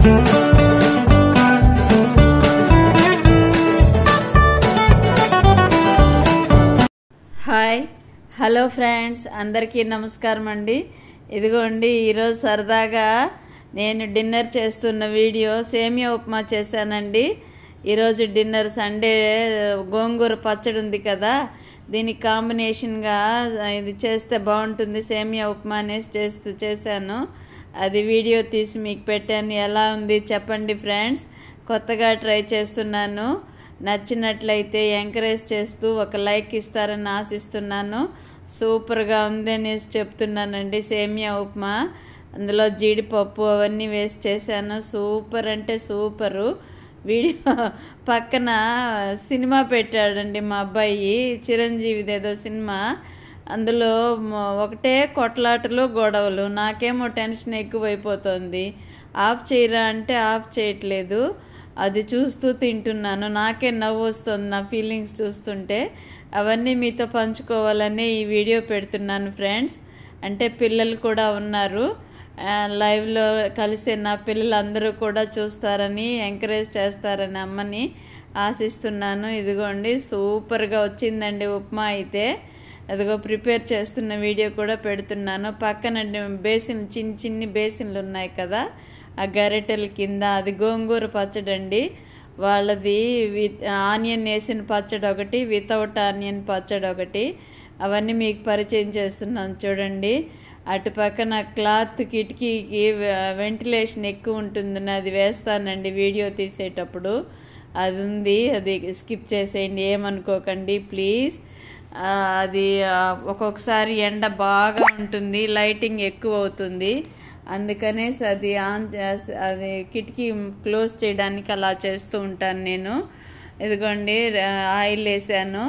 Hi hello friends, అందరికీ నమస్కారం అండి. ఇదిగోండి, ఈరోజు సరదాగా నేను డిన్నర్ చేస్తున్న వీడియో సేమియా ఉప్మా చేశానండి. ఈరోజు డిన్నర్ సండే గోంగూర పచ్చడి ఉంది కదా, దీనికి కాంబినేషన్గా ఇది చేస్తే బాగుంటుంది సేమియా ఉప్మా అనేసి చేశాను. అది వీడియో తీసి మీకు పెట్టాను. ఎలా ఉంది చెప్పండి ఫ్రెండ్స్. కొత్తగా ట్రై చేస్తున్నాను. నచ్చినట్లయితే ఎంకరేజ్ చేస్తూ ఒక లైక్ ఇస్తారని ఆశిస్తున్నాను. సూపర్గా ఉంది అనేసి చెప్తున్నానండి. సేమియా ఉప్మా, అందులో జీడిపప్పు అవన్నీ వేసి చేశాను. సూపర్ అంటే సూపరు. వీడియో పక్కన సినిమా పెట్టాడండి మా అబ్బాయి, చిరంజీవిదేదో సినిమా. అందులో ఒకటే కొట్లాటలు గొడవలు. నాకేమో టెన్షన్ ఎక్కువైపోతుంది. ఆఫ్ చేయరా అంటే ఆఫ్ చేయట్లేదు. అది చూస్తూ తింటున్నాను. నాకే నవ్వు వస్తుంది నా ఫీలింగ్స్ చూస్తుంటే. అవన్నీ మీతో పంచుకోవాలని ఈ వీడియో పెడుతున్నాను ఫ్రెండ్స్. అంటే పిల్లలు కూడా ఉన్నారు లైవ్లో, కలిసే నా పిల్లలు అందరూ కూడా చూస్తారని, ఎంకరేజ్ చేస్తారని అమ్మని ఆశిస్తున్నాను. ఇదిగోండి, సూపర్గా వచ్చిందండి ఉప్మా అయితే. అదిగో ప్రిపేర్ చేస్తున్న వీడియో కూడా పెడుతున్నాను. పక్కన బేసిన్, చిన్ని బేసిన్లు ఉన్నాయి కదా, ఆ గరిటెల కింద అది గోంగూర పచ్చడి అండి. వాళ్ళది ఆనియన్ వేసిన పచ్చడి ఒకటి, వితౌట్ ఆనియన్ పచ్చడి ఒకటి. అవన్నీ మీకు పరిచయం చేస్తున్నాను చూడండి. అటు పక్కన క్లాత్ కిటికీకి వెంటిలేషన్ ఎక్కువ ఉంటుందని అది వేస్తానండి వీడియో తీసేటప్పుడు. అది ఉంది, అది స్కిప్ చేసేయండి, ఏమనుకోకండి ప్లీజ్. అది ఒక్కొక్కసారి ఎండ బాగా ఉంటుంది, లైటింగ్ ఎక్కువ అవుతుంది, అందుకనేసి అది అది కిటికీ క్లోజ్ చేయడానికి అలా చేస్తూ ఉంటాను నేను. ఇదిగోండి, ఆయిల్ వేసాను.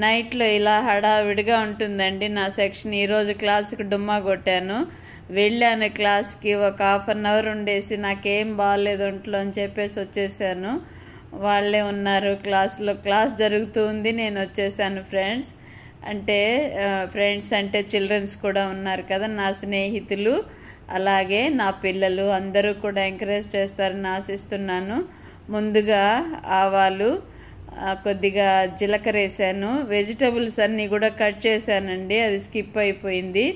నైట్లో ఇలా హడావిడిగా ఉంటుందండి నా సెక్షన్. ఈరోజు క్లాస్కి డుమ్మా కొట్టాను. వెళ్ళాను క్లాస్కి, ఒక ½ అన్ అవర్ ఉండేసి నాకేం బాగాలేదు ఒంట్లో అని చెప్పేసి వచ్చేసాను. వాళ్ళే ఉన్నారు క్లాస్లో, క్లాస్ జరుగుతూ ఉంది, నేను వచ్చేసాను ఫ్రెండ్స్. ఫ్రెండ్స్ అంటే చిల్డ్రన్స్ కూడా ఉన్నారు కదా, నా స్నేహితులు, అలాగే నా పిల్లలు అందరూ కూడా ఎంకరేజ్ చేస్తారని ఆశిస్తున్నాను. ముందుగా ఆవాలు, కొద్దిగా జీలకర్ర వేసాను. వెజిటబుల్స్ అన్నీ కూడా కట్ చేశానండి, అది స్కిప్ అయిపోయింది.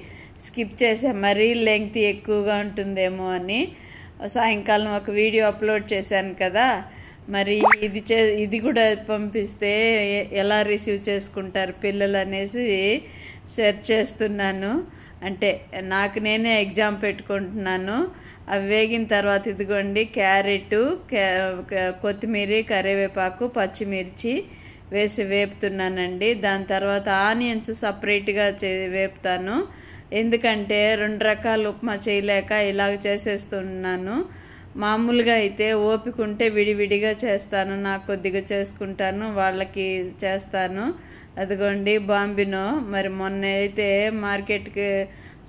స్కిప్ చేసా, మరీ లెంగ్త్ ఎక్కువగా ఉంటుందేమో అని. సాయంకాలం ఒక వీడియో అప్లోడ్ చేశాను కదా, మరి ఇది కూడా పంపిస్తే ఎలా రిసీవ్ చేసుకుంటారు పిల్లలు అనేసి షేర్ చేస్తున్నాను. అంటే నాకు నేనే ఎగ్జామ్ పెట్టుకుంటున్నాను. అవి వేగిన తర్వాత ఇదిగోండి, క్యారెట్, కొత్తిమీర, కరివేపాకు, పచ్చిమిర్చి వేసి వేపుతున్నానండి. దాని తర్వాత ఆనియన్స్ సపరేట్గా వేపుతాను. ఎందుకంటే 2 రకాల ఉప్మా చేయలేక ఇలాగ చేసేస్తున్నాను. మామూలుగా అయితే ఓపిక ఉంటే విడివిడిగా చేస్తాను, నాకు కొద్దిగా చేసుకుంటాను, వాళ్ళకి చేస్తాను. అదిగోండి బాంబినో, మరి మొన్న అయితే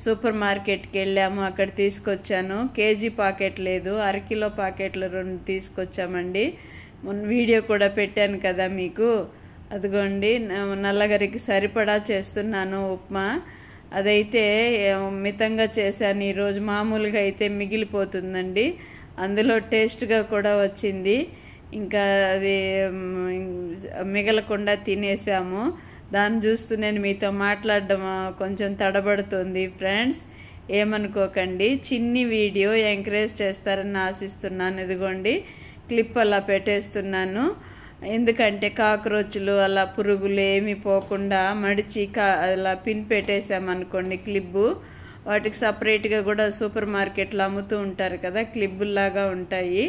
సూపర్ మార్కెట్కి వెళ్ళాము, అక్కడ తీసుకొచ్చాను. కేజీ పాకెట్ లేదు, అరకిలో పాకెట్లు 2 తీసుకొచ్చామండి. మొన్న వీడియో కూడా పెట్టాను కదా మీకు. అదిగోండి, నల్లగరికి సరిపడా చేస్తున్నాను ఉప్మా. అదైతే మితంగా చేశాను ఈరోజు. మామూలుగా అయితే మిగిలిపోతుందండి, అందులో టేస్ట్గా కూడా వచ్చింది. ఇంకా అది మిగలకుండా తినేసాము. దాన్ని చూస్తూ నేను మీతో మాట్లాడడం కొంచెం తడబడుతుంది ఫ్రెండ్స్, ఏమనుకోకండి. చిన్ని వీడియో, ఎంకరేజ్ చేస్తారని ఆశిస్తున్నాను. ఇదిగోండి, క్లిప్ అలా పెట్టేస్తున్నాను. ఎందుకంటే కాక్రోచ్లు అలా పురుగులు ఏమీ పోకుండా మడిచి అలా పిన్ పెట్టేసామనుకోండి క్లిబ్బు, వాటికి సపరేట్గా కూడా సూపర్ మార్కెట్లో అమ్ముతూ ఉంటారు కదా, క్లిబ్బుల్లాగా ఉంటాయి.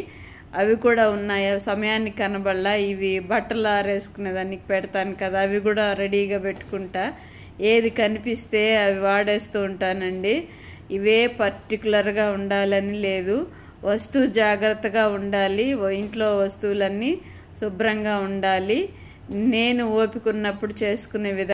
అవి కూడా ఉన్నాయి, సమయానికి కనబడలా. ఇవి బట్టలు ఆరేసుకునే దానికి పెడతాను కదా, అవి కూడా రెడీగా పెట్టుకుంటా. ఏది కనిపిస్తే అవి వాడేస్తూ ఉంటానండి. ఇవే పర్టికులర్గా ఉండాలని లేదు, వస్తువు జాగ్రత్తగా ఉండాలి, ఇంట్లో వస్తువులన్నీ శుభ్రంగా ఉండాలి. నేను ఓపిక ఉన్నప్పుడు చేసుకునే విధానం